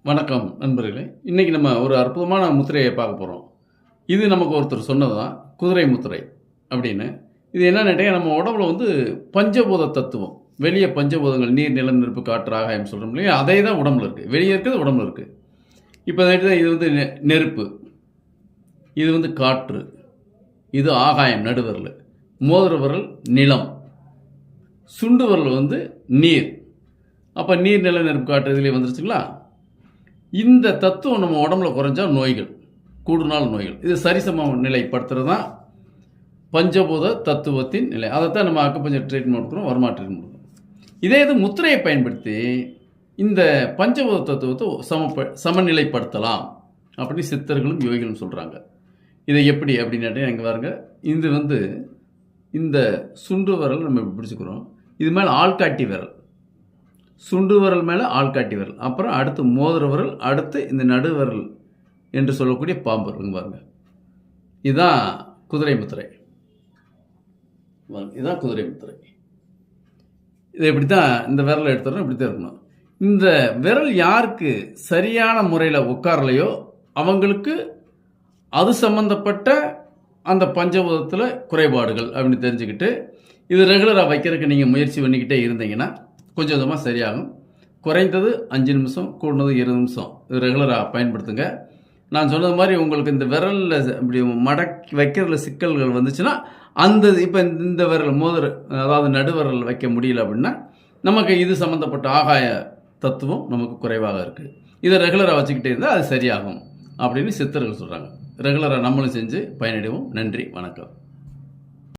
வணக்கம் நண்பர்களே. இன்றைக்கி நம்ம ஒரு அற்புதமான முத்திரையை பார்க்க போகிறோம். இது நமக்கு ஒருத்தர் சொன்னது தான், குதிரை முத்திரை அப்படின்னு. இது என்னன்னு கேட்டால், நம்ம உடம்புல பஞ்சபூத தத்துவம், வெளியே பஞ்சபூதங்கள் நீர், நிலம், நெருப்பு, காற்று, ஆகாயம் சொல்கிறோம் இல்லையா, அதே தான் உடம்புல இருக்குது. வெளியே இருக்கிறது உடம்புல இருக்குது. இப்போ இது நெருப்பு, இது காற்று, இது ஆகாயம் நடுவரல், மோதிர விரல் நிலம், சுண்டு விரல் நீர். அப்போ நீர், நிலம், நெருப்பு, காற்று இதுலேயே வந்துருச்சுங்களா? இந்த தத்துவம் நம்ம உடம்புல குறைஞ்சா நோய்கள், கூடுநாள் நோய்கள். இது சரிசம நிலைப்படுத்துறது தான் பஞ்சபூத தத்துவத்தின் நிலை. அதைத்தான் நம்ம அக்குபஞ்சர் ட்ரீட்மெண்ட் கொடுக்குறோம், வருமா ட்ரீட்மெண்ட் கொடுக்குறோம். இதே இது முத்திரையை பயன்படுத்தி இந்த பஞ்சபூத தத்துவத்தை சமநிலைப்படுத்தலாம் அப்படின்னு சித்தர்களும் யோகிகளும் சொல்கிறாங்க. இதை எப்படி அப்படின்னு எங்கே பாருங்க. இது இந்த சுண்டு விரல் நம்ம பிடிச்சிக்கிறோம். இது மேலே ஆள்காட்டி விரல், சுண்டு விரல் மேலே ஆள்காட்டி விரல், அப்புறம் அடுத்து மோதிர விரல், அடுத்து இந்த நடுவிரல் என்று சொல்லக்கூடிய பாம்பு இருக்குங்க பாருங்க. இதுதான் குதிரை முத்திரை. இதுதான் குதிரை முத்திரை. இது இப்படி தான் இந்த விரலை எடுத்துறோம், இப்படி தான் இருக்கணும். இந்த விரல் யாருக்கு சரியான முறையில் உட்காரலையோ அவங்களுக்கு அது சம்பந்தப்பட்ட அந்த பஞ்சபூதத்தில் குறைபாடுகள் அப்படின்னு தெரிஞ்சுக்கிட்டு இது ரெகுலராக வைக்கிறதுக்கு நீங்கள் முயற்சி பண்ணிக்கிட்டே இருந்தீங்கன்னா கொஞ்சம் கொஞ்சமாக சரியாகும். குறைந்தது 5 நிமிஷம், கூடுனது 20 நிமிஷம் இது ரெகுலராக பயன்படுத்துங்க. நான் சொன்னது மாதிரி உங்களுக்கு இந்த விரலில் இப்படி மடக்கி வைக்கிறதுல சிக்கல்கள் வந்துச்சுன்னா இப்போ இந்த விரல் மோதிர, அதாவது நடுவிரல் வைக்க முடியல அப்படின்னா நமக்கு இது சம்மந்தப்பட்ட ஆகாய தத்துவம் நமக்கு குறைவாக இருக்குது. இதை ரெகுலராக வச்சுக்கிட்டே இருந்தால் அது சரியாகும் அப்படின்னு சித்தர்கள் சொல்கிறாங்க. ரெகுலராக நம்மளும் செஞ்சு பயனடைவோம். நன்றி, வணக்கம்.